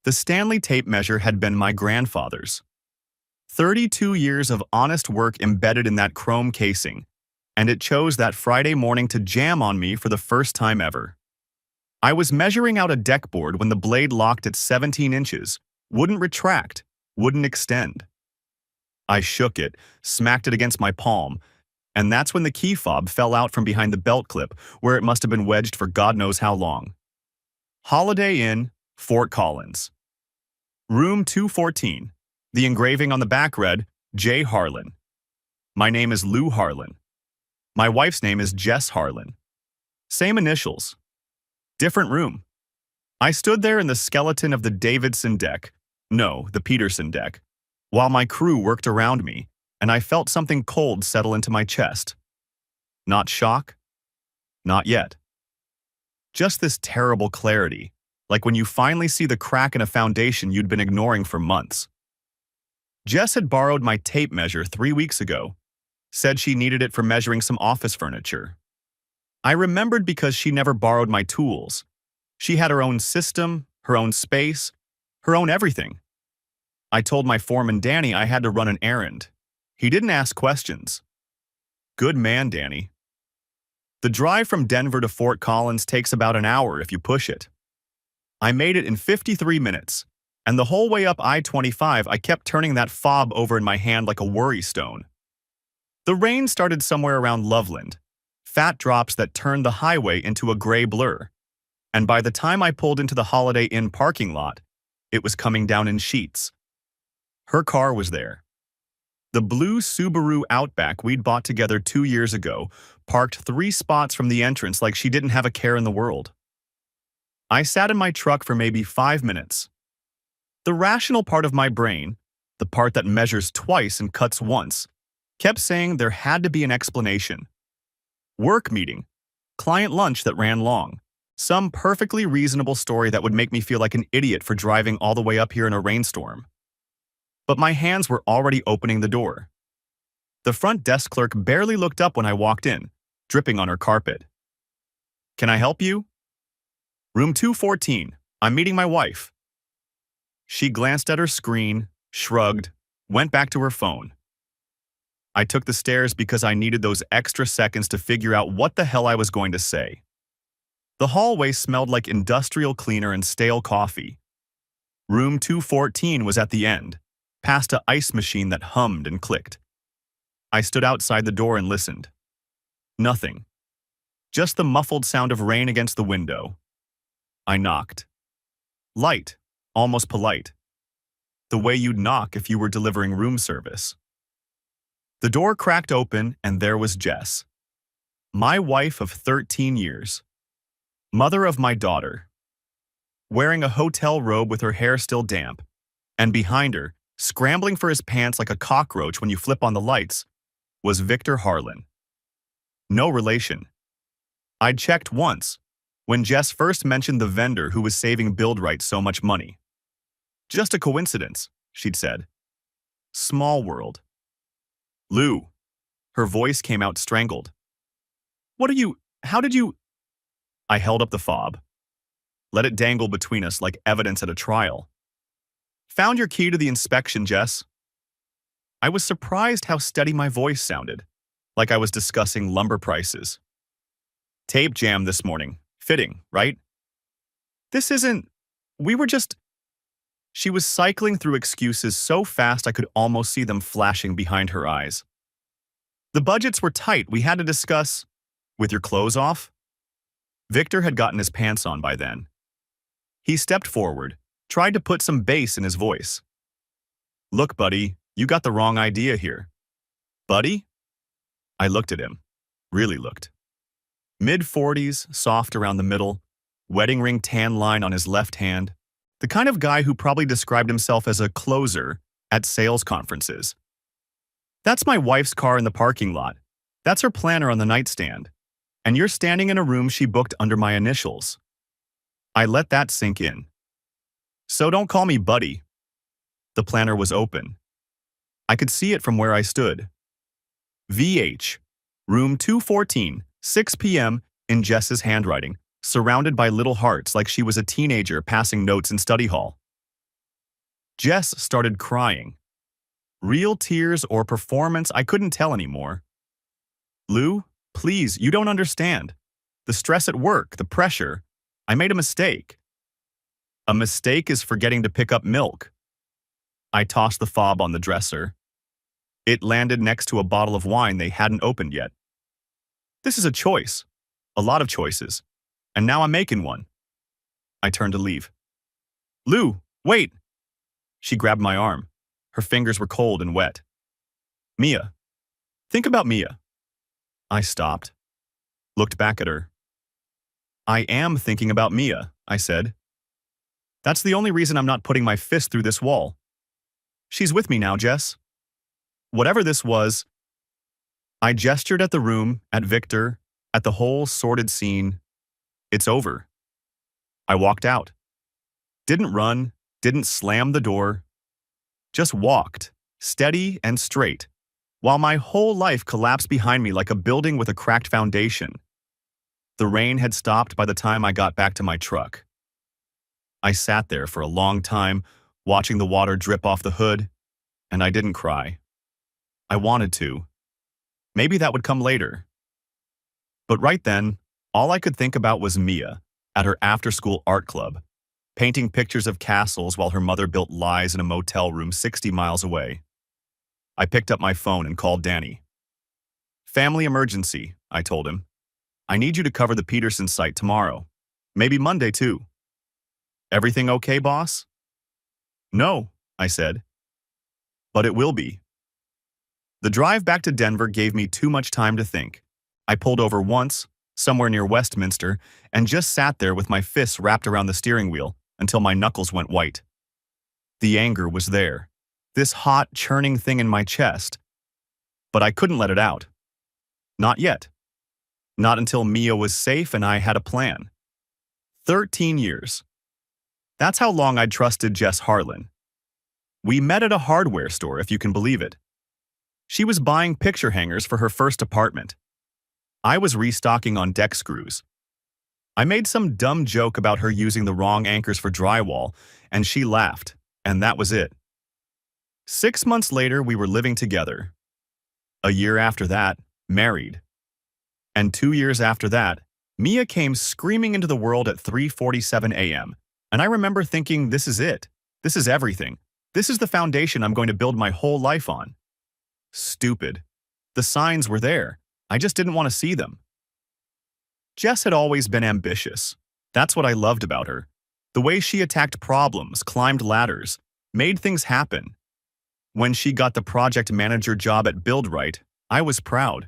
The Stanley tape measure had been my grandfather's. 32 years of honest work embedded in that chrome casing, and it chose that Friday morning to jam on me for the first time ever. I was measuring out a deck board when the blade locked at 17 inches, wouldn't retract, wouldn't extend. I shook it, smacked it against my palm, and that's when the key fob fell out from behind the belt clip, where it must have been wedged for God knows how long. Holiday Inn, Fort Collins. Room 214. The engraving on the back read, J. Harlan. My name is Lou Harlan. My wife's name is Jess Harlan. Same initials. Different room. I stood there in the skeleton of the Davidson deck, no, the Peterson deck, while my crew worked around me, and I felt something cold settle into my chest. Not shock? Not yet. Just this terrible clarity, like when you finally see the crack in a foundation you'd been ignoring for months. Jess had borrowed my tape measure 3 weeks ago, said she needed it for measuring some office furniture. I remembered because she never borrowed my tools. She had her own system, her own space, her own everything. I told my foreman Danny I had to run an errand. He didn't ask questions. Good man, Danny. The drive from Denver to Fort Collins takes about an hour if you push it. I made it in 53 minutes, and the whole way up I-25 I kept turning that fob over in my hand like a worry stone. The rain started somewhere around Loveland, fat drops that turned the highway into a gray blur, and by the time I pulled into the Holiday Inn parking lot, it was coming down in sheets. Her car was there. The blue Subaru Outback we'd bought together 2 years ago, parked 3 spots from the entrance like she didn't have a care in the world. I sat in my truck for maybe 5 minutes. The rational part of my brain, the part that measures twice and cuts once, kept saying there had to be an explanation. Work meeting, client lunch that ran long, some perfectly reasonable story that would make me feel like an idiot for driving all the way up here in a rainstorm. But my hands were already opening the door. The front desk clerk barely looked up when I walked in, dripping on her carpet. Can I help you? Room 214. I'm meeting my wife. She glanced at her screen, shrugged, went back to her phone. I took the stairs because I needed those extra seconds to figure out what the hell I was going to say. The hallway smelled like industrial cleaner and stale coffee. Room 214 was at the end, past an ice machine that hummed and clicked. I stood outside the door and listened. Nothing. Just the muffled sound of rain against the window. I knocked. Light, almost polite. The way you'd knock if you were delivering room service. The door cracked open and there was Jess. My wife of 13 years. Mother of my daughter. Wearing a hotel robe with her hair still damp, and behind her, scrambling for his pants like a cockroach when you flip on the lights, was Victor Harlan. No relation. I'd checked once, when Jess first mentioned the vendor who was saving Buildrite so much money. Just a coincidence, she'd said. Small world. Lou. Her voice came out strangled. How did you? I held up the fob. Let it dangle between us like evidence at a trial. Found your key to the inspection, Jess. I was surprised how steady my voice sounded, like I was discussing lumber prices. Tape jam this morning. Fitting, right? This isn't... We were just... She was cycling through excuses so fast I could almost see them flashing behind her eyes. The budgets were tight. We had to discuss... With your clothes off? Victor had gotten his pants on by then. He stepped forward, tried to put some bass in his voice. Look, buddy, you got the wrong idea here. Buddy? I looked at him. Really looked. Mid-40s, soft around the middle, wedding ring tan line on his left hand. The kind of guy who probably described himself as a closer at sales conferences. That's my wife's car in the parking lot. That's her planner on the nightstand. And you're standing in a room she booked under my initials. I let that sink in. So don't call me buddy. The planner was open. I could see it from where I stood. VH, room 214, 6 p.m. in Jess's handwriting, surrounded by little hearts like she was a teenager passing notes in study hall. Jess started crying. Real tears or performance, I couldn't tell anymore. Lou, please, you don't understand. The stress at work, the pressure. I made a mistake. A mistake is forgetting to pick up milk. I tossed the fob on the dresser. It landed next to a bottle of wine they hadn't opened yet. This is a choice. A lot of choices. And now I'm making one. I turned to leave. Lou, wait! She grabbed my arm. Her fingers were cold and wet. Mia. Think about Mia. I stopped. Looked back at her. I am thinking about Mia, I said. That's the only reason I'm not putting my fist through this wall. She's with me now, Jess. Whatever this was, I gestured at the room, at Victor, at the whole sordid scene. It's over. I walked out. Didn't run, didn't slam the door. Just walked, steady and straight, while my whole life collapsed behind me like a building with a cracked foundation. The rain had stopped by the time I got back to my truck. I sat there for a long time, watching the water drip off the hood, and I didn't cry. I wanted to. Maybe that would come later. But right then, all I could think about was Mia at her after-school art club, painting pictures of castles while her mother built lies in a motel room 60 miles away. I picked up my phone and called Danny. Family emergency, I told him. I need you to cover the Peterson site tomorrow. Maybe Monday, too. Everything okay, boss? No, I said. But it will be. The drive back to Denver gave me too much time to think. I pulled over once, somewhere near Westminster, and just sat there with my fists wrapped around the steering wheel until my knuckles went white. The anger was there, this hot, churning thing in my chest. But I couldn't let it out. Not yet. Not until Mia was safe and I had a plan. 13 years. That's how long I'd trusted Jess Harlan. We met at a hardware store, if you can believe it. She was buying picture hangers for her first apartment. I was restocking on deck screws. I made some dumb joke about her using the wrong anchors for drywall, and she laughed, and that was it. 6 months later, we were living together. A year after that, married. And 2 years after that, Mia came screaming into the world at 3:47 a.m., and I remember thinking, this is it. This is everything. This is the foundation I'm going to build my whole life on. Stupid. The signs were there. I just didn't want to see them. Jess had always been ambitious. That's what I loved about her. The way she attacked problems, climbed ladders, made things happen. When she got the project manager job at BuildRight, I was proud.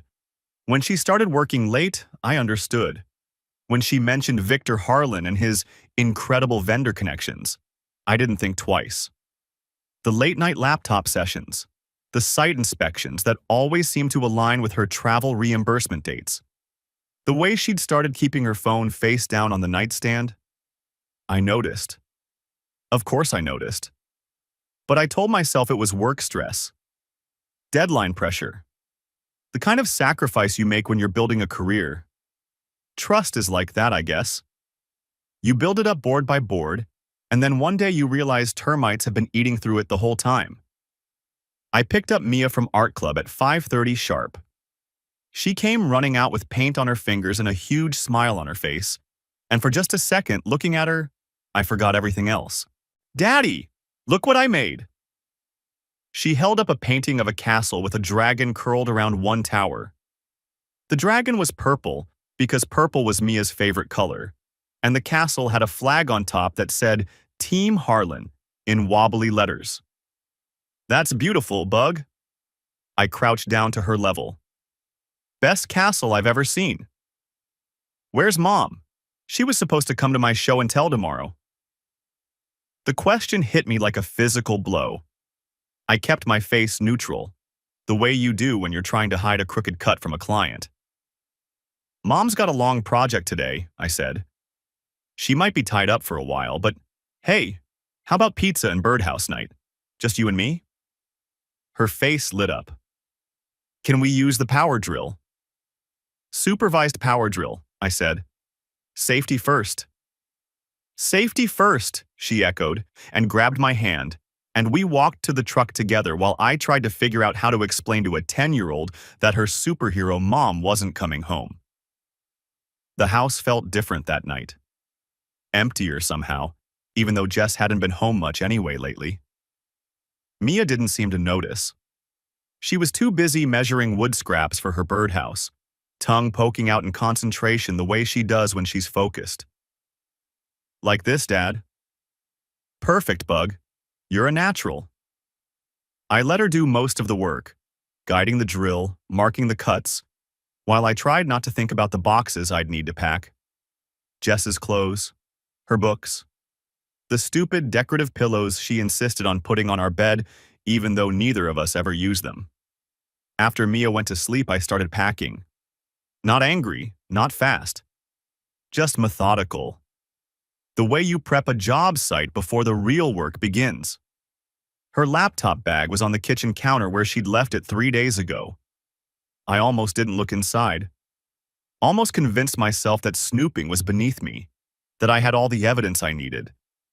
When she started working late, I understood. When she mentioned Victor Harlan and his incredible vendor connections, I didn't think twice. The late-night laptop sessions, the site inspections that always seemed to align with her travel reimbursement dates, the way she'd started keeping her phone face down on the nightstand, I noticed. Of course I noticed. But I told myself it was work stress, deadline pressure, the kind of sacrifice you make when you're building a career. Trust is like that, I guess. You build it up board by board, and then one day you realize termites have been eating through it the whole time. I picked up Mia from art club at 5:30 sharp. She came running out with paint on her fingers and a huge smile on her face, and for just a second, looking at her, I forgot everything else. Daddy, look what I made! She held up a painting of a castle with a dragon curled around one tower. The dragon was purple because purple was Mia's favorite color, and the castle had a flag on top that said Team Harlan in wobbly letters. That's beautiful, Bug. I crouched down to her level. Best castle I've ever seen. Where's Mom? She was supposed to come to my show and tell tomorrow. The question hit me like a physical blow. I kept my face neutral, the way you do when you're trying to hide a crooked cut from a client. Mom's got a long project today, I said. She might be tied up for a while, but hey, how about pizza and birdhouse night? Just you and me? Her face lit up. Can we use the power drill? Supervised power drill, I said. Safety first. Safety first, she echoed, and grabbed my hand, And we walked to the truck together while I tried to figure out how to explain to a 10-year-old that her superhero mom wasn't coming home. The house felt different that night. Emptier somehow, even though Jess hadn't been home much anyway lately. Mia didn't seem to notice. She was too busy measuring wood scraps for her birdhouse, tongue poking out in concentration the way she does when she's focused. Like this, Dad. Perfect, Bug. You're a natural. I let her do most of the work, guiding the drill, marking the cuts, while I tried not to think about the boxes I'd need to pack. Jess's clothes, her books, the stupid decorative pillows she insisted on putting on our bed, even though neither of us ever used them. After Mia went to sleep, I started packing. Not angry, not fast. Just methodical. The way you prep a job site before the real work begins. Her laptop bag was on the kitchen counter where she'd left it 3 days ago. I almost didn't look inside. Almost convinced myself that snooping was beneath me, that I had all the evidence I needed,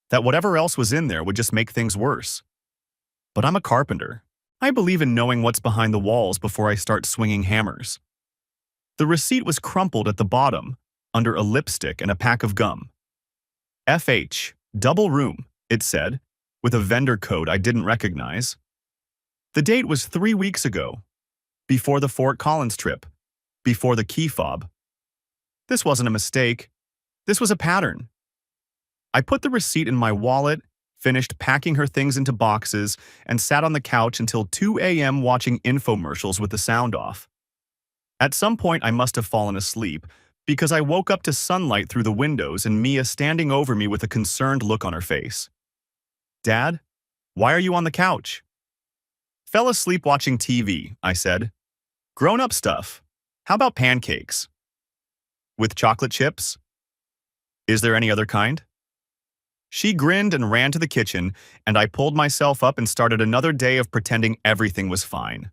that whatever else was in there would just make things worse. But I'm a carpenter. I believe in knowing what's behind the walls before I start swinging hammers. The receipt was crumpled at the bottom, under a lipstick and a pack of gum. FH, double room, it said, with a vendor code I didn't recognize. The date was 3 weeks ago, before the Fort Collins trip, before the key fob. This wasn't a mistake. This was a pattern. I put the receipt in my wallet, finished packing her things into boxes, and sat on the couch until 2 a.m. watching infomercials with the sound off. At some point, I must have fallen asleep, because I woke up to sunlight through the windows and Mia standing over me with a concerned look on her face. Dad, why are you on the couch? Fell asleep watching TV, I said. Grown-up stuff. How about pancakes? With chocolate chips? Is there any other kind? She grinned and ran to the kitchen, and I pulled myself up and started another day of pretending everything was fine.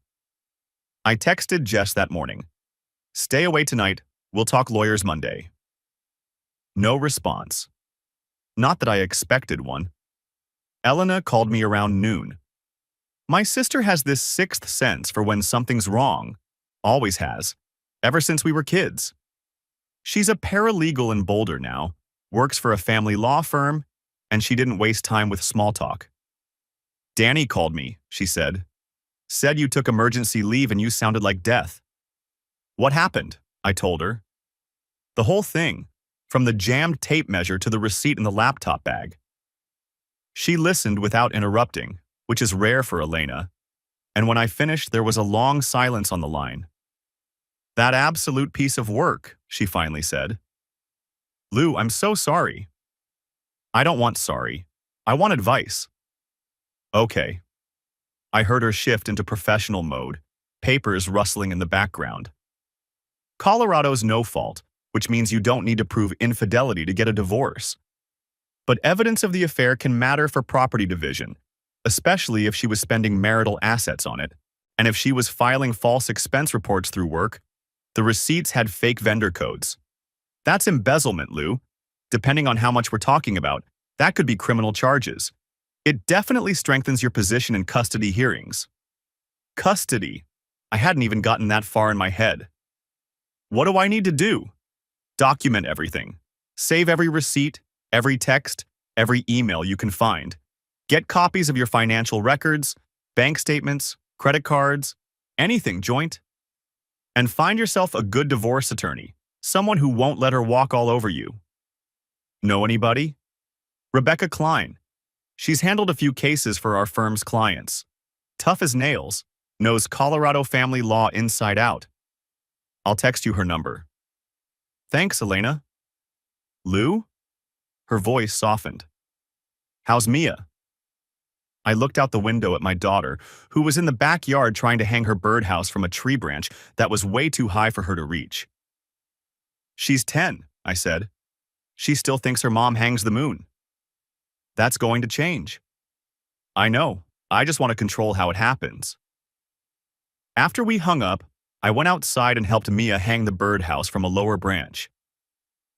I texted Jess that morning. Stay away tonight. We'll talk lawyers Monday. No response. Not that I expected one. Elena called me around noon. My sister has this sixth sense for when something's wrong. Always has. Ever since we were kids. She's a paralegal in Boulder now, works for a family law firm, and she didn't waste time with small talk. Danny called me, she said. Said you took emergency leave and you sounded like death. What happened? I told her. The whole thing, from the jammed tape measure to the receipt in the laptop bag. She listened without interrupting, which is rare for Elena, and when I finished, there was a long silence on the line. That absolute piece of work, she finally said. Lou, I'm so sorry. I don't want sorry. I want advice. Okay. I heard her shift into professional mode, papers rustling in the background. Colorado's no fault, which means you don't need to prove infidelity to get a divorce. But evidence of the affair can matter for property division, especially if she was spending marital assets on it, and if she was filing false expense reports through work. The receipts had fake vendor codes. That's embezzlement, Lou. Depending on how much we're talking about, that could be criminal charges. It definitely strengthens your position in custody hearings. Custody. I hadn't even gotten that far in my head. What do I need to do? Document everything. Save every receipt, every text, every email you can find. Get copies of your financial records, bank statements, credit cards, anything joint. And find yourself a good divorce attorney, someone who won't let her walk all over you. Know anybody? Rebecca Klein. She's handled a few cases for our firm's clients. Tough as nails, knows Colorado family law inside out. I'll text you her number. Thanks, Elena. Lou? Her voice softened. How's Mia? I looked out the window at my daughter, who was in the backyard trying to hang her birdhouse from a tree branch that was way too high for her to reach. She's 10, I said. She still thinks her mom hangs the moon. That's going to change. I know. I just want to control how it happens. After we hung up, I went outside and helped Mia hang the birdhouse from a lower branch.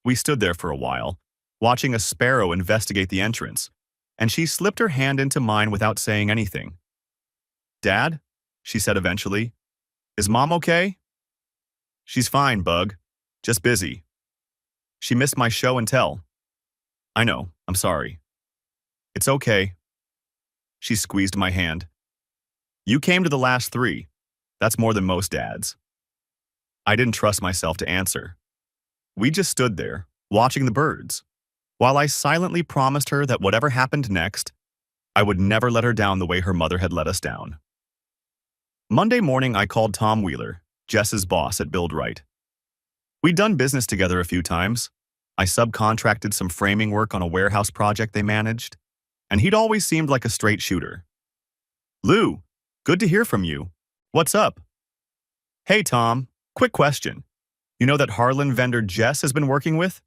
We stood there for a while, watching a sparrow investigate the entrance, and she slipped her hand into mine without saying anything. "Dad?" she said eventually. "Is Mom okay?" "She's fine, Bug. Just busy. She missed my show and tell." "I know, I'm sorry." "It's okay." She squeezed my hand. "You came to the last three. That's more than most dads." I didn't trust myself to answer. We just stood there, watching the birds, while I silently promised her that whatever happened next, I would never let her down the way her mother had let us down. Monday morning, I called Tom Wheeler, Jess's boss at Build Right. We'd done business together a few times. I subcontracted some framing work on a warehouse project they managed, and he'd always seemed like a straight shooter. "Lou, good to hear from you. What's up?" "Hey, Tom, quick question. You know that Harlan vendor Jess has been working with?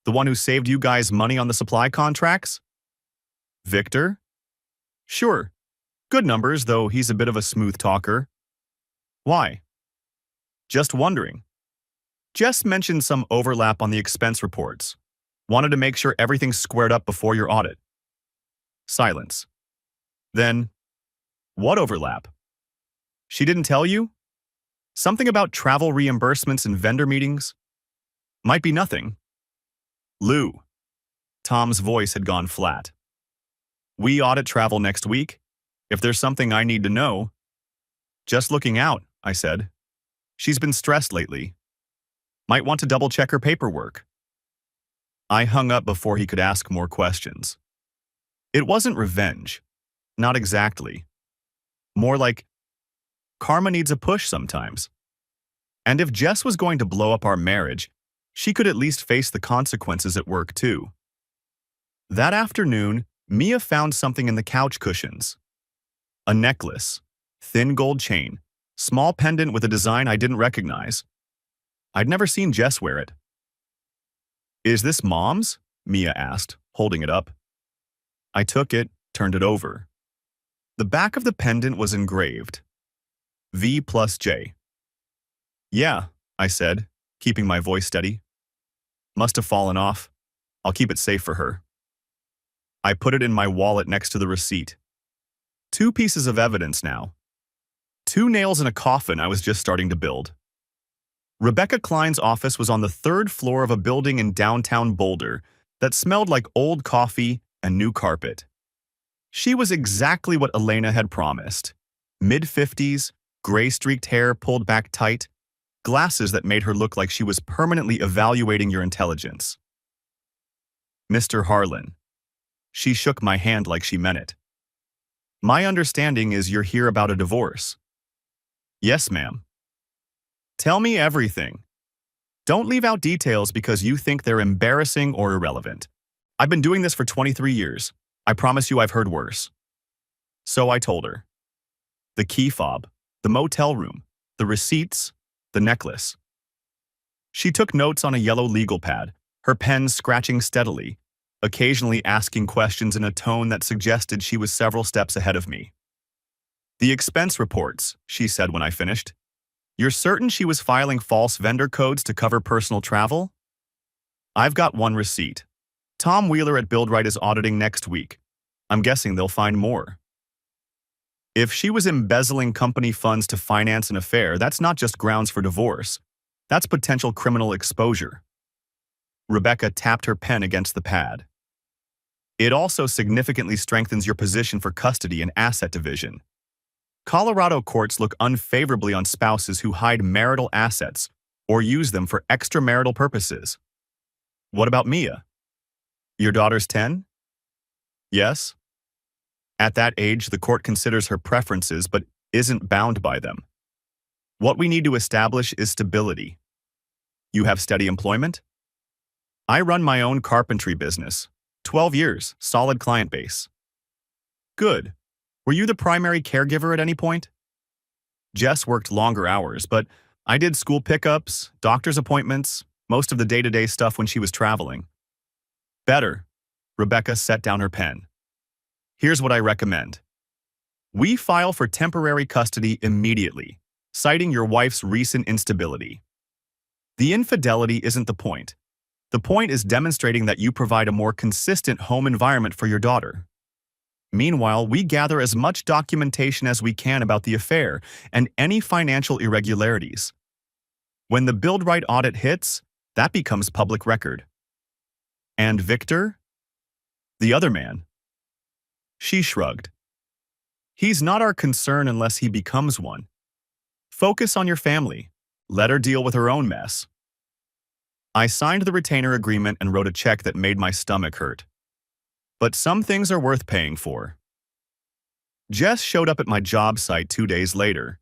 The one who saved you guys money on the supply contracts?" "Victor?" "Sure. Good numbers, though he's a bit of a smooth talker." "Why?" "Just wondering. Jess mentioned some overlap on the expense reports. Wanted to make sure everything's squared up before your audit." Silence. Then, "What overlap?" "She didn't tell you? Something about travel reimbursements and vendor meetings? Might be nothing." "Lou." Tom's voice had gone flat. "We audit travel next week. If there's something I need to know..." "Just looking out," I said. "She's been stressed lately. Might want to double-check her paperwork." I hung up before he could ask more questions. It wasn't revenge. Not exactly. More like, karma needs a push sometimes. And if Jess was going to blow up our marriage, she could at least face the consequences at work too. That afternoon, Mia found something in the couch cushions. A necklace, thin gold chain, small pendant with a design I didn't recognize. I'd never seen Jess wear it. "Is this Mom's?" Mia asked, holding it up. I took it, turned it over. The back of the pendant was engraved. V+J. "Yeah," I said, keeping my voice steady. "Must have fallen off. I'll keep it safe for her." I put it in my wallet next to the receipt. 2 pieces of evidence now. 2 nails in a coffin I was just starting to build. Rebecca Klein's office was on the 3rd floor of a building in downtown Boulder that smelled like old coffee and new carpet. She was exactly what Elena had promised. Mid-50s, gray-streaked hair pulled back tight, glasses that made her look like she was permanently evaluating your intelligence. "Mr. Harlan." She shook my hand like she meant it. "My understanding is you're here about a divorce." "Yes, ma'am." "Tell me everything. Don't leave out details because you think they're embarrassing or irrelevant. I've been doing this for 23 years. I promise you I've heard worse." So I told her. The key fob, the motel room, the receipts, the necklace. She took notes on a yellow legal pad, her pen scratching steadily, occasionally asking questions in a tone that suggested she was several steps ahead of me. "The expense reports," she said when I finished. "You're certain she was filing false vendor codes to cover personal travel?" "I've got one receipt. Tom Wheeler at BuildRight is auditing next week. I'm guessing they'll find more." If she was embezzling company funds to finance an affair, that's not just grounds for divorce. That's potential criminal exposure. Rebecca tapped her pen against the pad. "It also significantly strengthens your position for custody and asset division. Colorado courts look unfavorably on spouses who hide marital assets or use them for extramarital purposes." "What about Mia?" "Your daughter's 10? "Yes." "At that age, the court considers her preferences but isn't bound by them. What we need to establish is stability." "You have steady employment?" "I run my own carpentry business. 12 years, solid client base." "Good. Were you the primary caregiver at any point?" "Jess worked longer hours, but I did school pickups, doctor's appointments, most of the day-to-day stuff when she was traveling." "Better." Rebecca set down her pen. "Here's what I recommend. We file for temporary custody immediately, citing your wife's recent instability. The infidelity isn't the point. The point is demonstrating that you provide a more consistent home environment for your daughter. Meanwhile, we gather as much documentation as we can about the affair and any financial irregularities. When the build-right audit hits, that becomes public record. And Victor? The other man. She shrugged. He's not our concern unless he becomes one. Focus on your family. Let her deal with her own mess. I signed the retainer agreement and wrote a check that made my stomach hurt. But some things are worth paying for. Jess showed up at my job site 2 days later.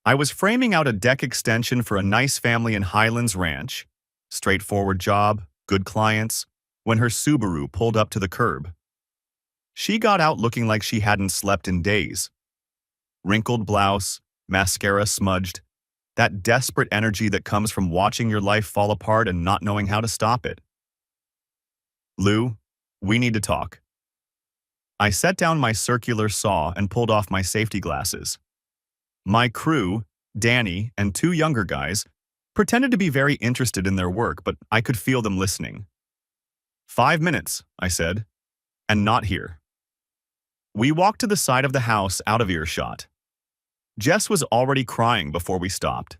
I was framing out a deck extension for a nice family in Highlands Ranch. Straightforward job, good clients, when her Subaru pulled up to the curb. She got out looking like she hadn't slept in days. Wrinkled blouse, mascara smudged, that desperate energy that comes from watching your life fall apart and not knowing how to stop it. Lou, we need to talk. I set down my circular saw and pulled off my safety glasses. My crew, Danny and 2 younger guys, pretended to be very interested in their work, but I could feel them listening. 5 minutes, I said, and not here. We walked to the side of the house out of earshot. Jess was already crying before we stopped.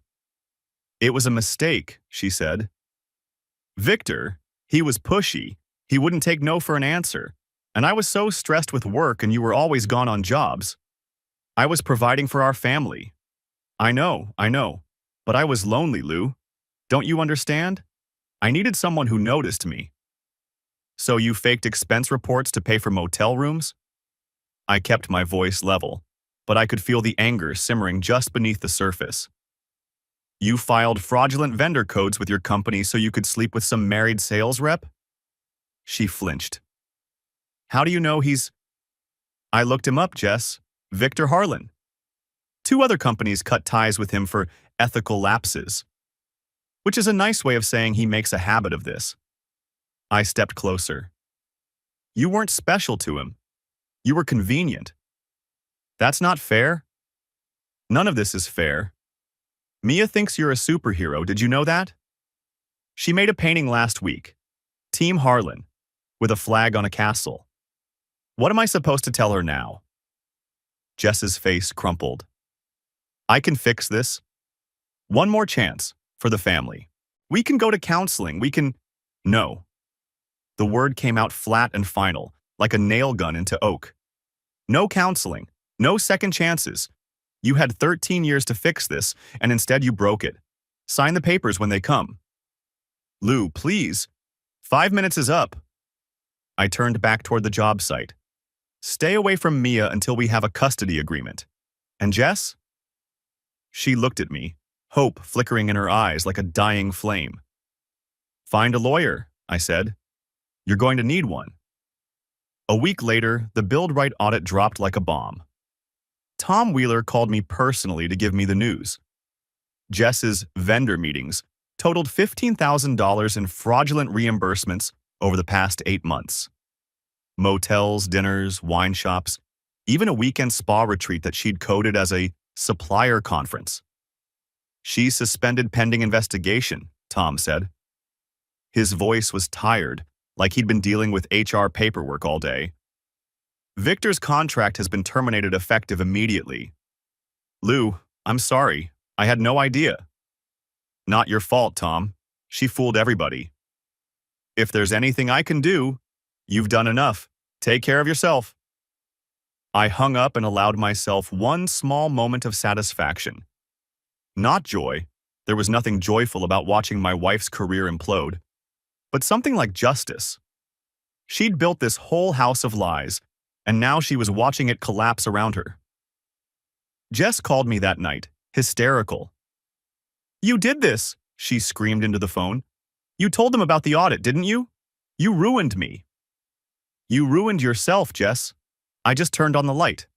It was a mistake, she said. Victor, he was pushy. He wouldn't take no for an answer. And I was so stressed with work and you were always gone on jobs. I was providing for our family. I know, but I was lonely, Lou. Don't you understand? I needed someone who noticed me. So you faked expense reports to pay for motel rooms? I kept my voice level, but I could feel the anger simmering just beneath the surface. You filed fraudulent vendor codes with your company so you could sleep with some married sales rep? She flinched. How do you know he's... I looked him up, Jess. Victor Harlan. 2 other companies cut ties with him for ethical lapses, which is a nice way of saying he makes a habit of this. I stepped closer. You weren't special to him. You were convenient. That's not fair. None of this is fair. Mia thinks you're a superhero, did you know that? She made a painting last week. Team Harlan, with a flag on a castle. What am I supposed to tell her now? Jess's face crumpled. I can fix this. One more chance, for the family. We can go to counseling, we can... No. The word came out flat and final, like a nail gun into oak. No counseling, no second chances. You had 13 years to fix this, and instead you broke it. Sign the papers when they come. Lou, please. 5 minutes is up. I turned back toward the job site. Stay away from Mia until we have a custody agreement. And Jess? She looked at me, hope flickering in her eyes like a dying flame. Find a lawyer, I said. You're going to need one. A week later, the build-right audit dropped like a bomb. Tom Wheeler called me personally to give me the news. Jess's vendor meetings totaled $15,000 in fraudulent reimbursements over the past 8 months. Motels, dinners, wine shops, even a weekend spa retreat that she'd coded as a supplier conference. She's suspended pending investigation, Tom said. His voice was tired, like he'd been dealing with HR paperwork all day. Victor's contract has been terminated effective immediately. Lou, I'm sorry. I had no idea. Not your fault, Tom. She fooled everybody. If there's anything I can do, you've done enough. Take care of yourself. I hung up and allowed myself one small moment of satisfaction. Not joy. There was nothing joyful about watching my wife's career implode. But something like justice. She'd built this whole house of lies, and now she was watching it collapse around her. Jess called me that night, hysterical. You did this, she screamed into the phone. You told them about the audit, didn't you? You ruined me. You ruined yourself, Jess. I just turned on the light.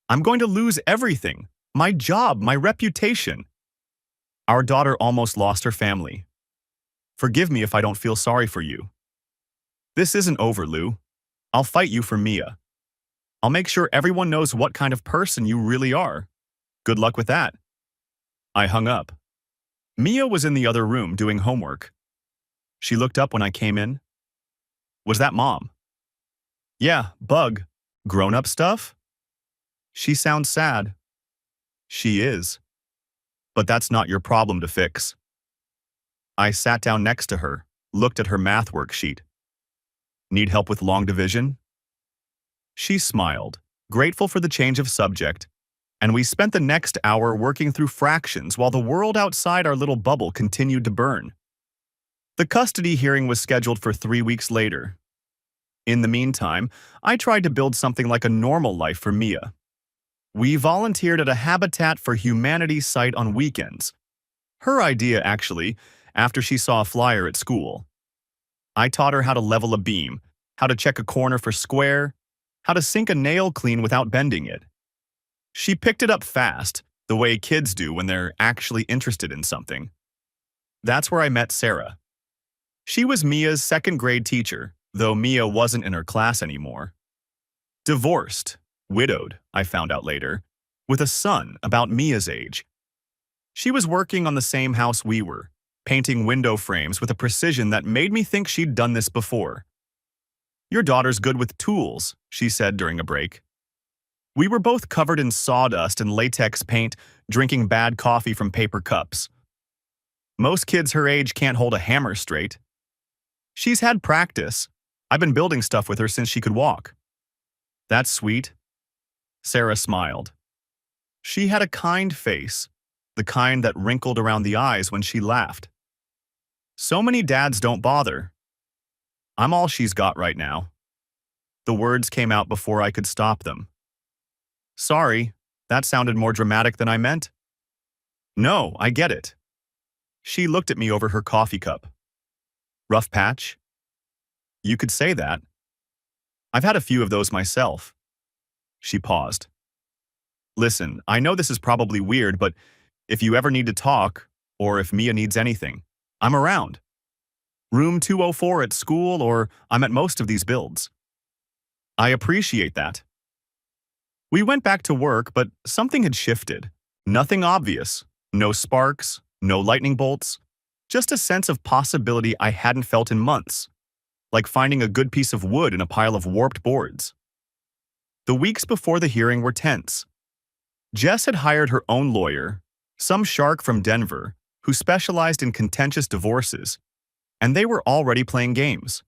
I'm going to lose everything. My job, my reputation. Our daughter almost lost her family. Forgive me if I don't feel sorry for you. This isn't over, Lou. I'll fight you for Mia. I'll make sure everyone knows what kind of person you really are. Good luck with that. I hung up. Mia was in the other room doing homework. She looked up when I came in. Was that Mom? Yeah, bug. Grown-up stuff? She sounds sad. She is. But that's not your problem to fix. I sat down next to her, looked at her math worksheet. Need help with long division? She smiled, grateful for the change of subject, and we spent the next hour working through fractions while the world outside our little bubble continued to burn. The custody hearing was scheduled for 3 weeks later. In the meantime, I tried to build something like a normal life for Mia. We volunteered at a Habitat for Humanity site on weekends. Her idea, actually, after she saw a flyer at school. I taught her how to level a beam, how to check a corner for square, how to sink a nail clean without bending it. She picked it up fast, the way kids do when they're actually interested in something. That's where I met Sarah. She was Mia's second-grade teacher, though Mia wasn't in her class anymore. Divorced, widowed, I found out later, with a son about Mia's age. She was working on the same house we were, painting window frames with a precision that made me think she'd done this before. "Your daughter's good with tools," she said during a break. We were both covered in sawdust and latex paint, drinking bad coffee from paper cups. Most kids her age can't hold a hammer straight. She's had practice. I've been building stuff with her since she could walk. That's sweet. Sarah smiled. She had a kind face, the kind that wrinkled around the eyes when she laughed. So many dads don't bother. I'm all she's got right now. The words came out before I could stop them. Sorry, that sounded more dramatic than I meant. No, I get it. She looked at me over her coffee cup. Rough patch? You could say that. I've had a few of those myself. She paused. Listen, I know this is probably weird, but if you ever need to talk, or if Mia needs anything, I'm around. Room 204 at school, or I'm at most of these builds. I appreciate that. We went back to work, but something had shifted. Nothing obvious. No sparks, no lightning bolts. Just a sense of possibility I hadn't felt in months. Like finding a good piece of wood in a pile of warped boards. The weeks before the hearing were tense. Jess had hired her own lawyer, some shark from Denver, who specialized in contentious divorces, and they were already playing games.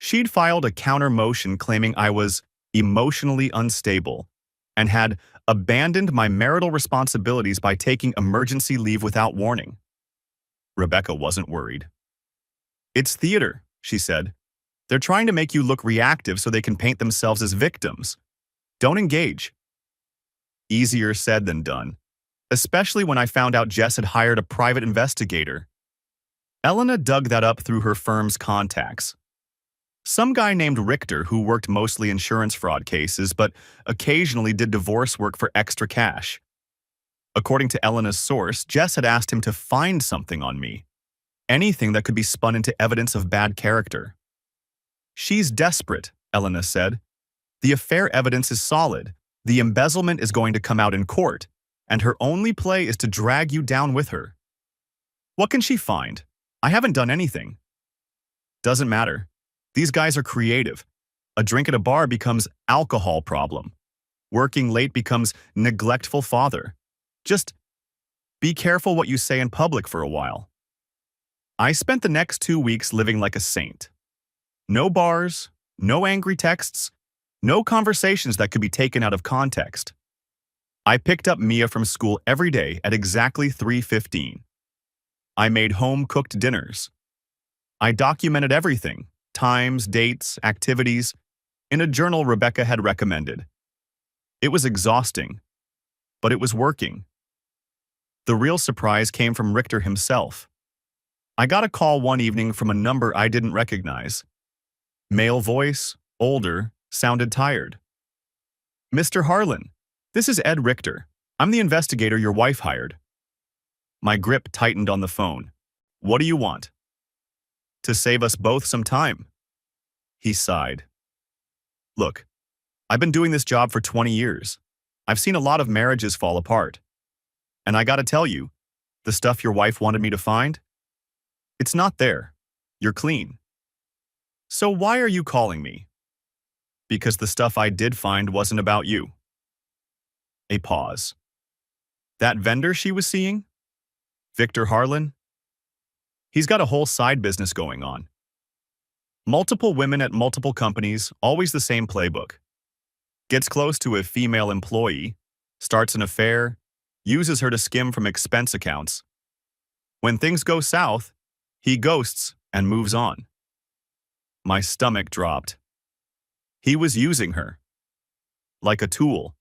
She'd filed a counter motion claiming I was emotionally unstable and had abandoned my marital responsibilities by taking emergency leave without warning. Rebecca wasn't worried. It's theater, she said. They're trying to make you look reactive so they can paint themselves as victims. Don't engage. Easier said than done, especially when I found out Jess had hired a private investigator. Elena dug that up through her firm's contacts. Some guy named Richter who worked mostly insurance fraud cases but occasionally did divorce work for extra cash. According to Elena's source, Jess had asked him to find something on me. Anything that could be spun into evidence of bad character. She's desperate, Elena said. The affair evidence is solid. The embezzlement is going to come out in court, and her only play is to drag you down with her. What can she find? I haven't done anything. Doesn't matter. These guys are creative. A drink at a bar becomes alcohol problem. Working late becomes neglectful father. Just be careful what you say in public for a while. I spent the next 2 weeks living like a saint. No bars, no angry texts, no conversations that could be taken out of context. I picked up Mia from school every day at exactly 3:15. I made home-cooked dinners. I documented everything, times, dates, activities, in a journal Rebecca had recommended. It was exhausting, but it was working. The real surprise came from Richter himself. I got a call one evening from a number I didn't recognize. Male voice, older, sounded tired. Mr. Harlan, this is Ed Richter. I'm the investigator your wife hired. My grip tightened on the phone. What do you want? To save us both some time. He sighed. Look, I've been doing this job for 20 years. I've seen a lot of marriages fall apart. And I gotta tell you, the stuff your wife wanted me to find? It's not there. You're clean. So why are you calling me? because the stuff I did find wasn't about you. A pause. That vendor she was seeing? Victor Harlan? He's got a whole side business going on. Multiple women at multiple companies, always the same playbook. Gets close to a female employee, starts an affair, uses her to skim from expense accounts. When things go south, he ghosts and moves on. My stomach dropped. He was using her. Like a tool.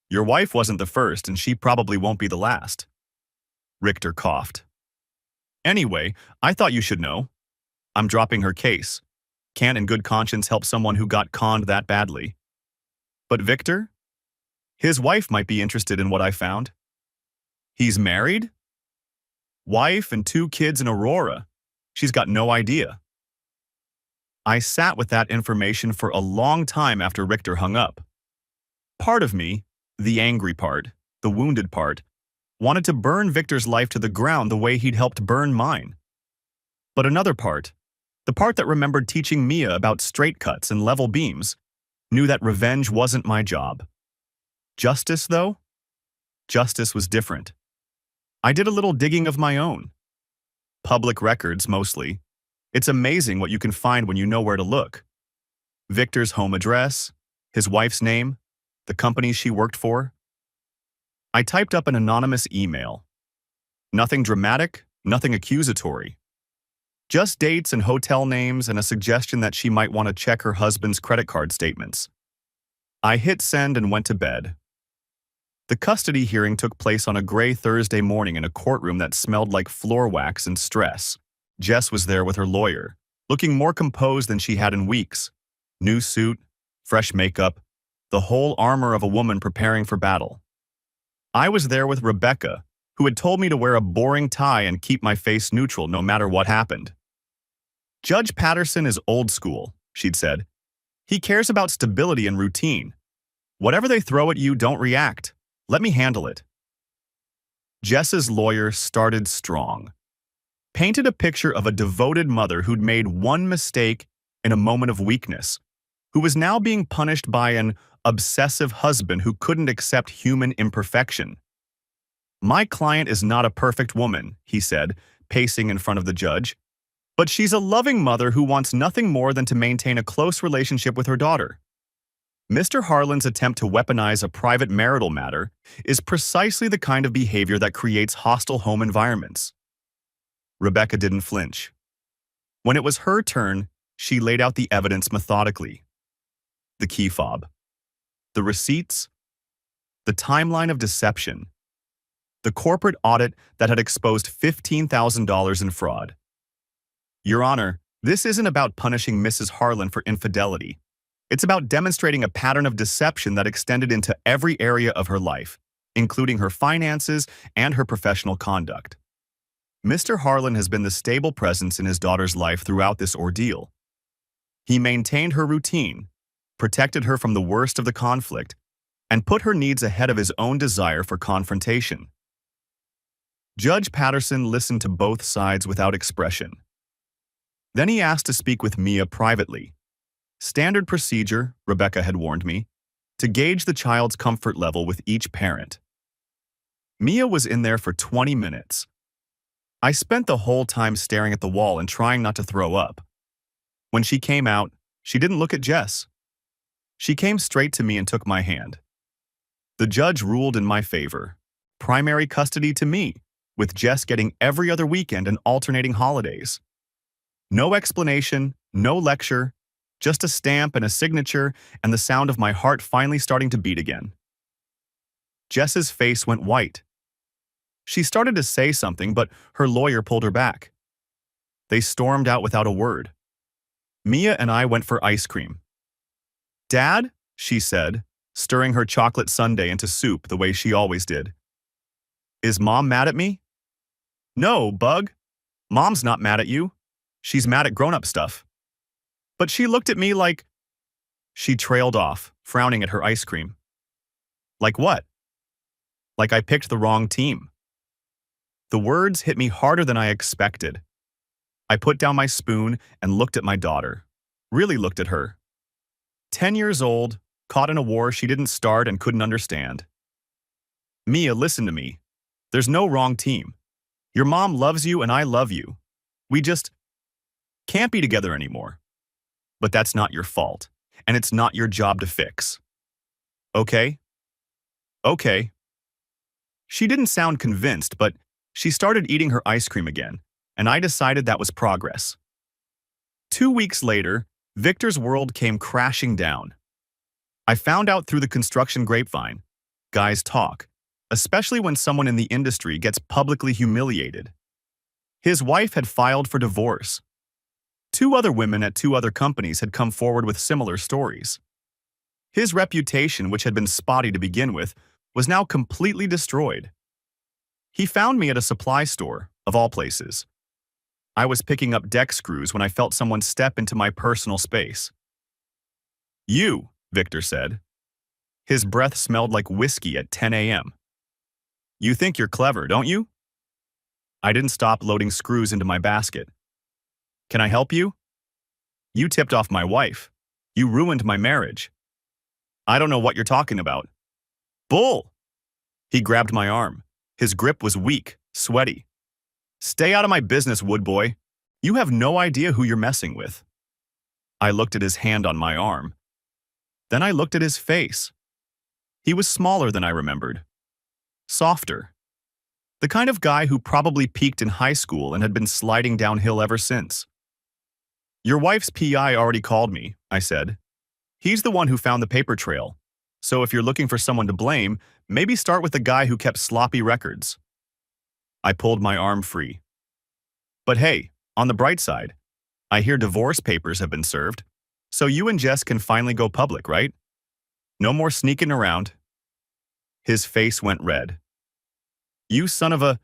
Your wife wasn't the first, and she probably won't be the last. Richter coughed. Anyway, I thought you should know. I'm dropping her case. Can't in good conscience help someone who got conned that badly. But Victor? His wife might be interested in what I found. He's married? Wife and 2 kids in Aurora. She's got no idea. I sat with that information for a long time after Richter hung up. Part of me, the angry part, the wounded part, wanted to burn Victor's life to the ground the way he'd helped burn mine. But another part, the part that remembered teaching Mia about straight cuts and level beams, knew that revenge wasn't my job. Justice, though? Justice was different. I did a little digging of my own. Public records, mostly. It's amazing what you can find when you know where to look. Victor's home address, his wife's name, the company she worked for. I typed up an anonymous email. Nothing dramatic, nothing accusatory. Just dates and hotel names and a suggestion that she might want to check her husband's credit card statements. I hit send and went to bed. The custody hearing took place on a gray Thursday morning in a courtroom that smelled like floor wax and stress. Jess was there with her lawyer, looking more composed than she had in weeks. New suit, fresh makeup, the whole armor of a woman preparing for battle. I was there with Rebecca, who had told me to wear a boring tie and keep my face neutral no matter what happened. Judge Patterson is old school, she'd said. He cares about stability and routine. Whatever they throw at you, don't react. Let me handle it. Jess's lawyer started strong. Painted a picture of a devoted mother who'd made one mistake in a moment of weakness, who was now being punished by an obsessive husband who couldn't accept human imperfection. My client is not a perfect woman, he said, pacing in front of the judge, but she's a loving mother who wants nothing more than to maintain a close relationship with her daughter. Mr. Harlan's attempt to weaponize a private marital matter is precisely the kind of behavior that creates hostile home environments. Rebecca didn't flinch. When it was her turn, she laid out the evidence methodically. The key fob, the receipts, the timeline of deception, the corporate audit that had exposed $15,000 in fraud. Your Honor, this isn't about punishing Mrs. Harlan for infidelity. It's about demonstrating a pattern of deception that extended into every area of her life, including her finances and her professional conduct. Mr. Harlan has been the stable presence in his daughter's life throughout this ordeal. He maintained her routine, protected her from the worst of the conflict, and put her needs ahead of his own desire for confrontation. Judge Patterson listened to both sides without expression. Then he asked to speak with Mia privately. Standard procedure, Rebecca had warned me, to gauge the child's comfort level with each parent. Mia was in there for 20 minutes. I spent the whole time staring at the wall and trying not to throw up. When she came out, she didn't look at Jess. She came straight to me and took my hand. The judge ruled in my favor. Primary custody to me, with Jess getting every other weekend and alternating holidays. No explanation, no lecture, just a stamp and a signature and the sound of my heart finally starting to beat again. Jess's face went white. She started to say something, but her lawyer pulled her back. They stormed out without a word. Mia and I went for ice cream. Dad, she said, stirring her chocolate sundae into soup the way she always did. Is Mom mad at me? No, Bug. Mom's not mad at you. She's mad at grown-up stuff. But she looked at me like... She trailed off, frowning at her ice cream. Like what? Like I picked the wrong team. The words hit me harder than I expected. I put down my spoon and looked at my daughter. Really looked at her. 10 years old, caught in a war she didn't start and couldn't understand. Mia, listen to me. There's no wrong team. Your mom loves you and I love you. We just can't be together anymore. But that's not your fault, and it's not your job to fix. Okay? Okay. She didn't sound convinced, but she started eating her ice cream again, and I decided that was progress. 2 weeks later, Victor's world came crashing down. I found out through the construction grapevine. Guys talk, especially when someone in the industry gets publicly humiliated. His wife had filed for divorce. 2 other women at 2 other companies had come forward with similar stories. His reputation, which had been spotty to begin with, was now completely destroyed. He found me at a supply store, of all places. I was picking up deck screws when I felt someone step into my personal space. "You," Victor said. His breath smelled like whiskey at 10 a.m. "You think you're clever, don't you?" I didn't stop loading screws into my basket. "Can I help you?" "You tipped off my wife. You ruined my marriage." "I don't know what you're talking about." "Bull!" He grabbed my arm. His grip was weak, sweaty. "Stay out of my business, wood boy. You have no idea who you're messing with." I looked at his hand on my arm. Then I looked at his face. He was smaller than I remembered. Softer. The kind of guy who probably peaked in high school and had been sliding downhill ever since. "Your wife's PI already called me," I said. "He's the one who found the paper trail. So if you're looking for someone to blame, maybe start with the guy who kept sloppy records." I pulled my arm free. "But hey, on the bright side, I hear divorce papers have been served. So you and Jess can finally go public, right? No more sneaking around." His face went red. "You son of a—"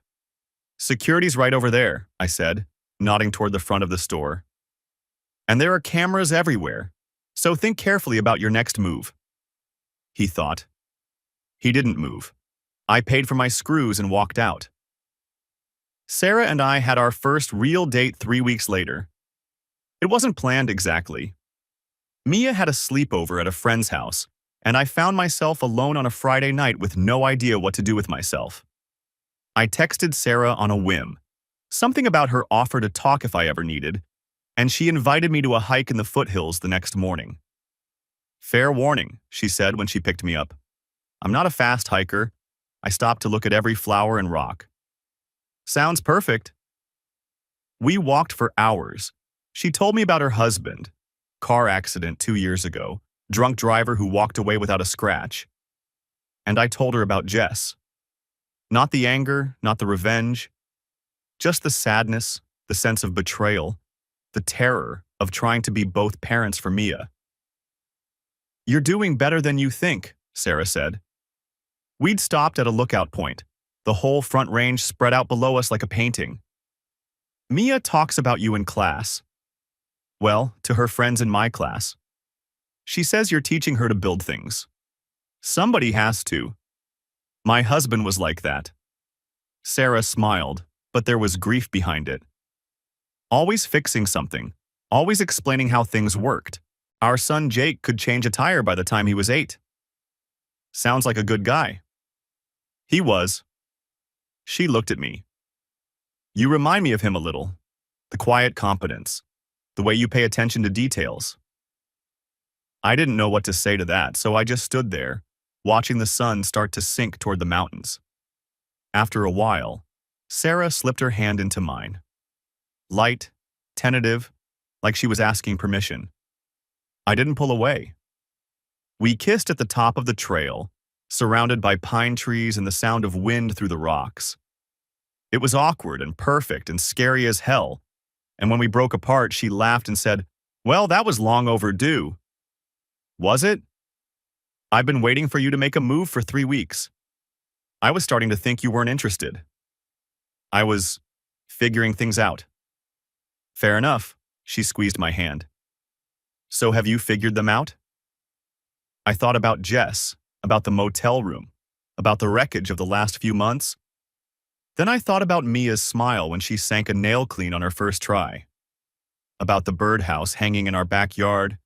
"Security's right over there," I said, nodding toward the front of the store. "And there are cameras everywhere, so think carefully about your next move." He thought. He didn't move. I paid for my screws and walked out. Sarah and I had our first real date 3 weeks later. It wasn't planned exactly. Mia had a sleepover at a friend's house, and I found myself alone on a Friday night with no idea what to do with myself. I texted Sarah on a whim, something about her offer to talk if I ever needed, and she invited me to a hike in the foothills the next morning. "Fair warning," she said when she picked me up. "I'm not a fast hiker. I stopped to look at every flower and rock." "Sounds perfect." We walked for hours. She told me about her husband, car accident 2 years ago, drunk driver who walked away without a scratch. And I told her about Jess. Not the anger, not the revenge, just the sadness, the sense of betrayal, the terror of trying to be both parents for Mia. "You're doing better than you think," Sarah said. We'd stopped at a lookout point, the whole front range spread out below us like a painting. "Mia talks about you in class." Well, to her friends in my class. "She says you're teaching her to build things." "Somebody has to." "My husband was like that." Sarah smiled, but there was grief behind it. Always fixing something, always explaining how things worked. Our son Jake could change a tire by the time he was 8. "Sounds like a good guy." "He was." She looked at me. "You remind me of him a little. The quiet competence, the way you pay attention to details." I didn't know what to say to that, so I just stood there, watching the sun start to sink toward the mountains. After a while, Sarah slipped her hand into mine. Light, tentative, like she was asking permission. I didn't pull away. We kissed at the top of the trail, surrounded by pine trees and the sound of wind through the rocks. It was awkward and perfect and scary as hell, and when we broke apart, she laughed and said, "Well, that was long overdue." "Was it?" "I've been waiting for you to make a move for 3 weeks. I was starting to think you weren't interested." "I was figuring things out." "Fair enough." She squeezed my hand. "So have you figured them out?" I thought about Jess, about the motel room, about the wreckage of the last few months. Then I thought about Mia's smile when she sank a nail clean on her first try, about the birdhouse hanging in our backyard,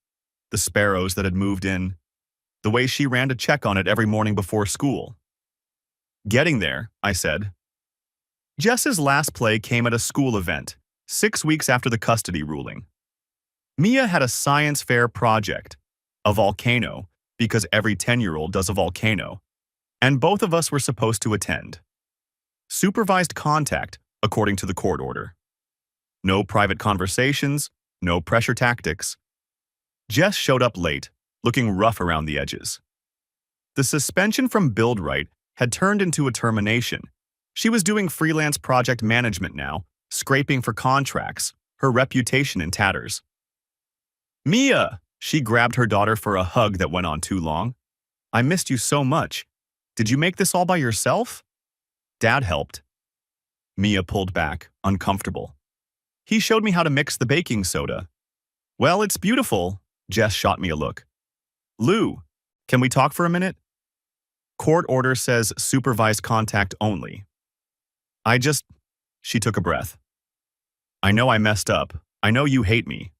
the sparrows that had moved in, the way she ran to check on it every morning before school. Getting there, I said. Jess's last play came at a school event, 6 weeks after the custody ruling. Mia had a science fair project, a volcano, because every 10-year-old does a volcano, and both of us were supposed to attend. Supervised contact, according to the court order. No private conversations, no pressure tactics. Jess showed up late, looking rough around the edges. The suspension from Buildright had turned into a termination. She was doing freelance project management now, scraping for contracts, her reputation in tatters. Mia! She grabbed her daughter for a hug that went on too long. I missed you so much. Did you make this all by yourself? Dad helped. Mia pulled back, uncomfortable. He showed me how to mix the baking soda. Well, it's beautiful. Jess shot me a look. Lou, can we talk for a minute? Court order says supervised contact only. She took a breath. I know I messed up. I know you hate me.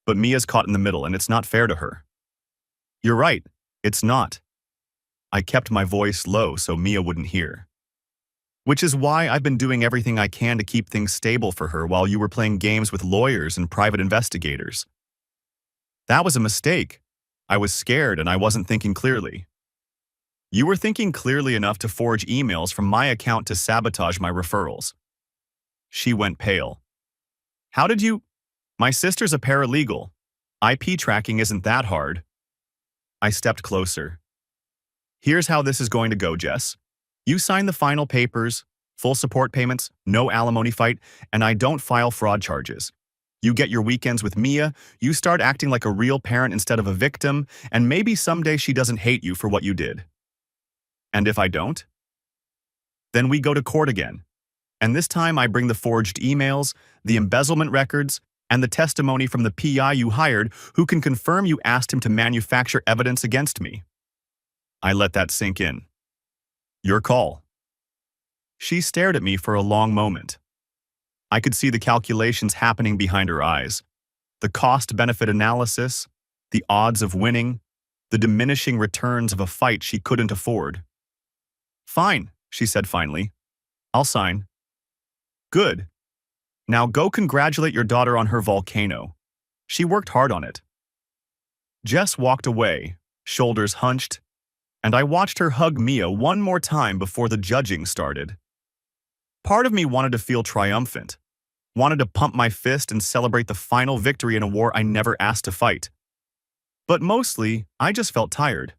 But Mia's caught in the middle and it's not fair to her. You're right. It's not. I kept my voice low so Mia wouldn't hear. Which is why I've been doing everything I can to keep things stable for her while you were playing games with lawyers and private investigators. That was a mistake. I was scared and I wasn't thinking clearly. You were thinking clearly enough to forge emails from my account to sabotage my referrals. She went pale. How did you? My sister's a paralegal. IP tracking isn't that hard. I stepped closer. Here's how this is going to go, Jess. You sign the final papers, full support payments, no alimony fight, and I don't file fraud charges. You get your weekends with Mia, you start acting like a real parent instead of a victim, and maybe someday she doesn't hate you for what you did. And if I don't? Then we go to court again. And this time I bring the forged emails, the embezzlement records, and the testimony from the PI you hired who can confirm you asked him to manufacture evidence against me. I let that sink in. Your call. She stared at me for a long moment. I could see the calculations happening behind her eyes. The cost-benefit analysis, the odds of winning, the diminishing returns of a fight she couldn't afford. Fine, she said finally. I'll sign. Good. Now go congratulate your daughter on her volcano. She worked hard on it. Jess walked away, shoulders hunched, and I watched her hug Mia one more time before the judging started. Part of me wanted to feel triumphant, wanted to pump my fist and celebrate the final victory in a war I never asked to fight. But mostly, I just felt tired.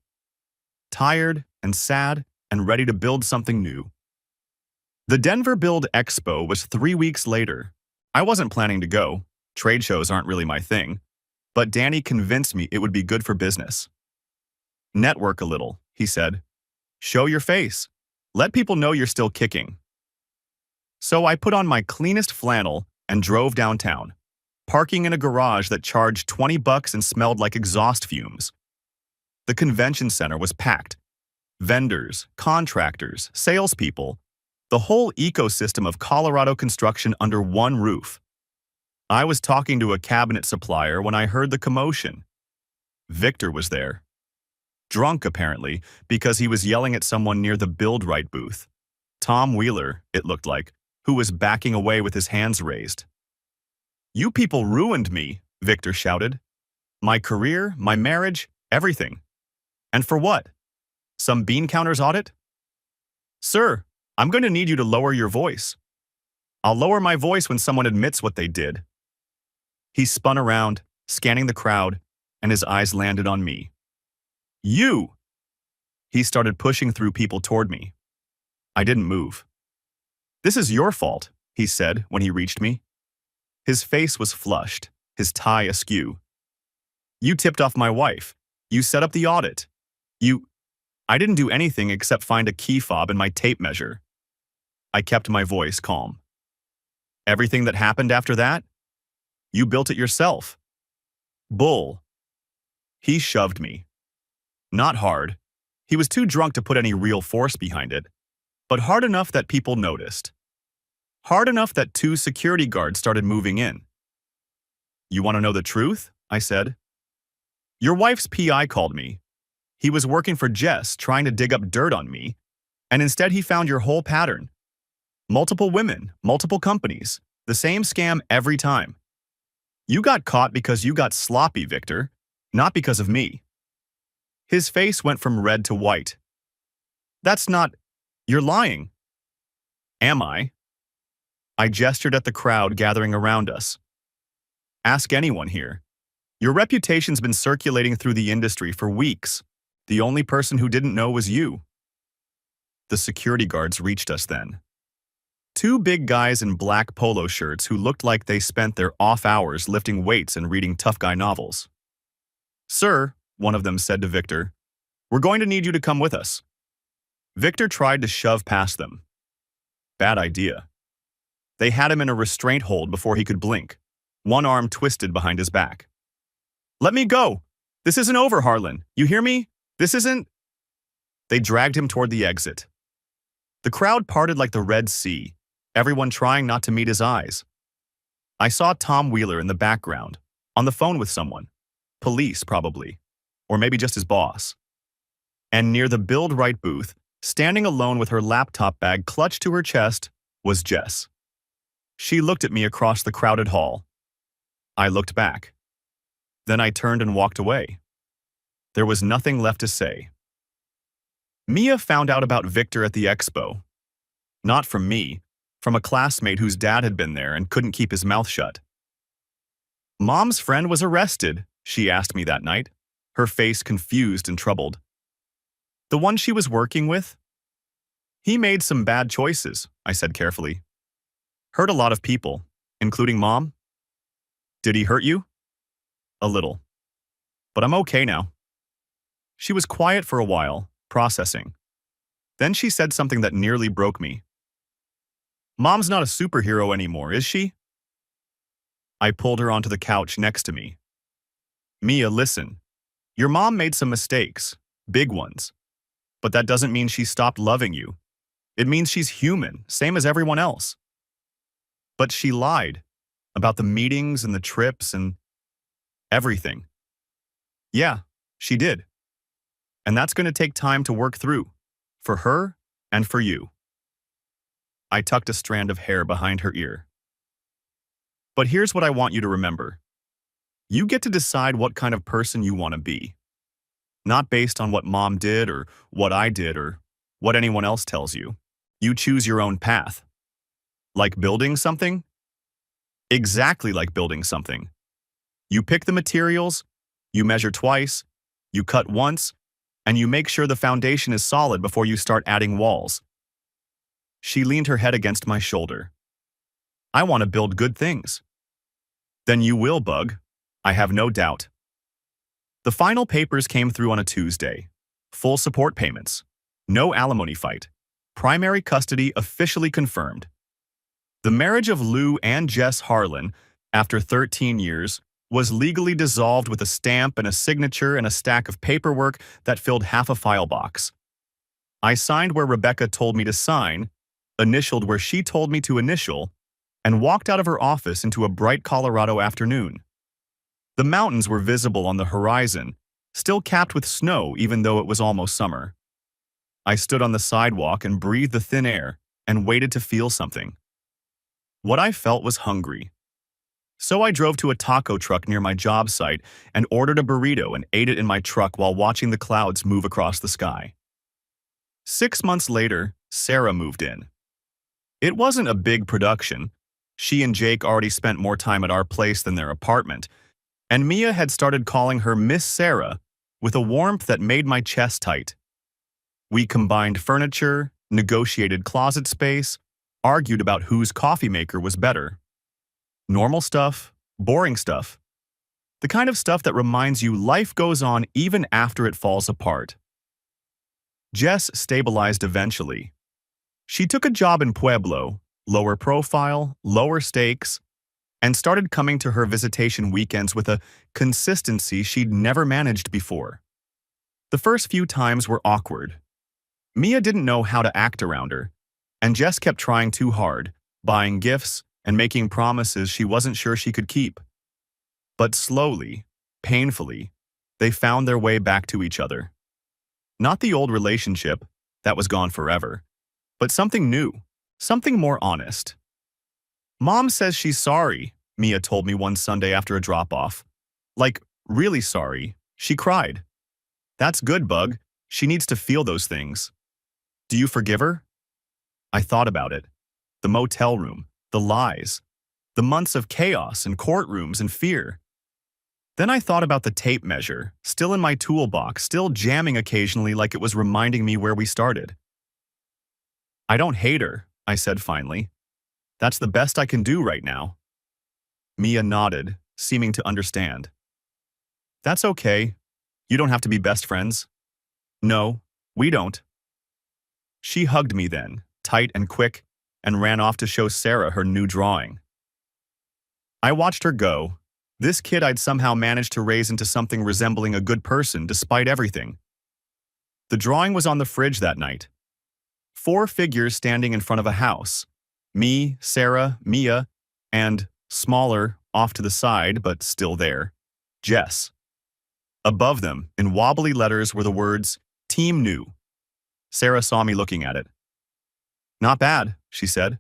Tired and sad and ready to build something new. The Denver Build Expo was 3 weeks later. I wasn't planning to go. Trade shows aren't really my thing. But Danny convinced me it would be good for business. Network a little, he said. Show your face. Let people know you're still kicking. So I put on my cleanest flannel and drove downtown, parking in a garage that charged $20 and smelled like exhaust fumes. The convention center was packed. Vendors, contractors, salespeople, the whole ecosystem of Colorado construction under one roof. I was talking to a cabinet supplier when I heard the commotion. Victor was there. Drunk, apparently, because he was yelling at someone near the Buildright booth. Tom Wheeler, it looked like, who was backing away with his hands raised. You people ruined me, Victor shouted. My career, my marriage, everything. And for what? Some bean counters audit? Sir, I'm going to need you to lower your voice. I'll lower my voice when someone admits what they did. He spun around, scanning the crowd, and his eyes landed on me. You! He started pushing through people toward me. I didn't move. This is your fault, he said when he reached me. His face was flushed, his tie askew. You tipped off my wife. You set up the audit. I didn't do anything except find a key fob in my tape measure. I kept my voice calm. Everything that happened after that? You built it yourself. Bull. He shoved me. Not hard. He was too drunk to put any real force behind it, but hard enough that people noticed. Hard enough that 2 security guards started moving in. You want to know the truth? I said. Your wife's PI called me. He was working for Jess, trying to dig up dirt on me, and instead he found your whole pattern. Multiple women, multiple companies, the same scam every time. You got caught because you got sloppy, Victor, not because of me." His face went from red to white. "That's not... You're lying." "Am I?" I gestured at the crowd gathering around us. "Ask anyone here. Your reputation's been circulating through the industry for weeks. The only person who didn't know was you." The security guards reached us then. Two big guys in black polo shirts who looked like they spent their off hours lifting weights and reading tough guy novels. "Sir," one of them said to Victor, "we're going to need you to come with us." Victor tried to shove past them. Bad idea. They had him in a restraint hold before he could blink, one arm twisted behind his back. "Let me go! This isn't over, Harlan. You hear me? This isn't..." They dragged him toward the exit. The crowd parted like the Red Sea, everyone trying not to meet his eyes. I saw Tom Wheeler in the background, on the phone with someone. Police, probably. Or maybe just his boss. And near the Build Right booth, standing alone with her laptop bag clutched to her chest, was Jess. She looked at me across the crowded hall. I looked back. Then I turned and walked away. There was nothing left to say. Mia found out about Victor at the expo. Not from me, from a classmate whose dad had been there and couldn't keep his mouth shut. "Mom's friend was arrested," she asked me that night, her face confused and troubled. "The one she was working with?" "He made some bad choices," I said carefully. "Hurt a lot of people, including Mom." "Did he hurt you?" "A little. But I'm okay now." She was quiet for a while, processing. Then she said something that nearly broke me. "Mom's not a superhero anymore, is she?" I pulled her onto the couch next to me. "Mia, listen. Your mom made some mistakes, big ones. But that doesn't mean she stopped loving you. It means she's human, same as everyone else." "But she lied about the meetings and the trips and everything." "Yeah, she did. And that's going to take time to work through, for her and for you." I tucked a strand of hair behind her ear. "But here's what I want you to remember. You get to decide what kind of person you want to be. Not based on what Mom did or what I did or what anyone else tells you. You choose your own path. Like building something? Exactly like building something. You pick the materials, you measure twice, you cut once, and you make sure the foundation is solid before you start adding walls." She leaned her head against my shoulder. "I want to build good things." "Then you will, Bug. I have no doubt." The final papers came through on a Tuesday. Full support payments. No alimony fight. Primary custody officially confirmed. The marriage of Lou and Jess Harlan, after 13 years, was legally dissolved with a stamp and a signature and a stack of paperwork that filled half a file box. I signed where Rebecca told me to sign, initialed where she told me to initial, and walked out of her office into a bright Colorado afternoon. The mountains were visible on the horizon, still capped with snow even though it was almost summer. I stood on the sidewalk and breathed the thin air and waited to feel something. What I felt was hungry. So I drove to a taco truck near my job site and ordered a burrito and ate it in my truck while watching the clouds move across the sky. 6 months later, Sarah moved in. It wasn't a big production. She and Jake already spent more time at our place than their apartment, and Mia had started calling her Miss Sarah with a warmth that made my chest tight. We combined furniture, negotiated closet space, argued about whose coffee maker was better. Normal stuff, boring stuff. The kind of stuff that reminds you life goes on even after it falls apart. Jess stabilized eventually. She took a job in Pueblo, lower profile, lower stakes, and started coming to her visitation weekends with a consistency she'd never managed before. The first few times were awkward. Mia didn't know how to act around her, and Jess kept trying too hard, buying gifts and making promises she wasn't sure she could keep. But slowly, painfully, They found their way back to each other. Not the old relationship that was gone forever, but something new, something more honest. Mom says she's sorry, Mia told me one Sunday after a drop-off. Like, really sorry. She cried. That's good, Bug. She needs to feel those things. Do you forgive her? I thought about it. The motel room, the lies, the months of chaos and courtrooms and fear. Then I thought about the tape measure, still in my toolbox, still jamming occasionally like it was reminding me where we started. I don't hate her, I said finally. That's the best I can do right now. Mia nodded, seeming to understand. That's okay. You don't have to be best friends. No, we don't. She hugged me then, tight and quick, and ran off to show Sarah her new drawing. I watched her go. This kid I'd somehow managed to raise into something resembling a good person despite everything. The drawing was on the fridge that night. 4 figures standing in front of a house. Me, Sarah, Mia, and, smaller, off to the side, but still there, Jess. Above them, in wobbly letters, were the words, Team New. Sarah saw me looking at it. Not bad, she said.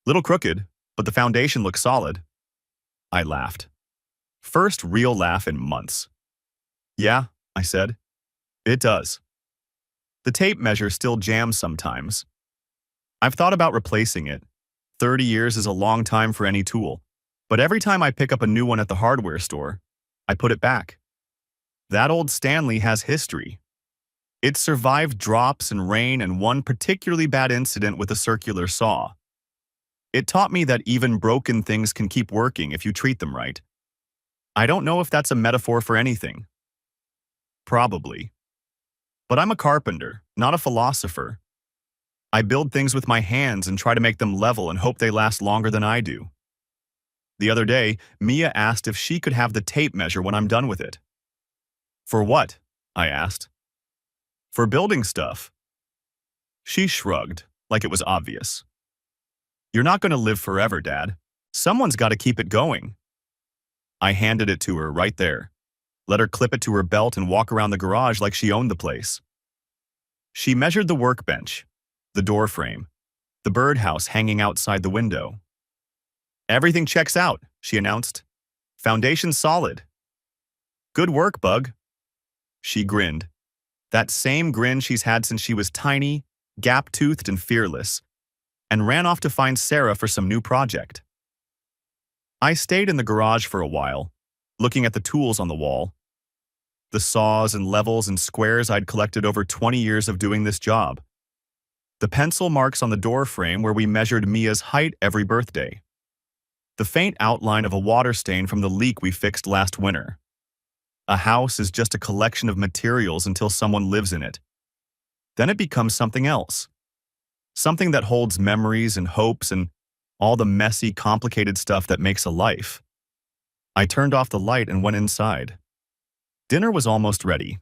Little crooked, but the foundation looks solid. I laughed. First real laugh in months. Yeah, I said. It does. The tape measure still jams sometimes. I've thought about replacing it. 30 years is a long time for any tool, but every time I pick up a new one at the hardware store, I put it back. That old Stanley has history. It survived drops and rain and one particularly bad incident with a circular saw. It taught me that even broken things can keep working if you treat them right. I don't know if that's a metaphor for anything. Probably. But I'm a carpenter, not a philosopher. I build things with my hands and try to make them level and hope they last longer than I do. The other day, Mia asked if she could have the tape measure when I'm done with it. For what? I asked. For building stuff. She shrugged, like it was obvious. You're not going to live forever, Dad. Someone's got to keep it going. I handed it to her right there, let her clip it to her belt and walk around the garage like she owned the place. She measured the workbench, the door frame, the birdhouse hanging outside the window. Everything checks out, she announced. Foundation's solid. Good work, Bug. She grinned. That same grin she's had since she was tiny, gap-toothed and fearless, and ran off to find Sarah for some new project. I stayed in the garage for a while, looking at the tools on the wall. The saws and levels and squares I'd collected over 20 years of doing this job. The pencil marks on the door frame where we measured Mia's height every birthday. The faint outline of a water stain from the leak we fixed last winter. A house is just a collection of materials until someone lives in it. Then it becomes something else. Something that holds memories and hopes and all the messy, complicated stuff that makes a life. I turned off the light and went inside. Dinner was almost ready,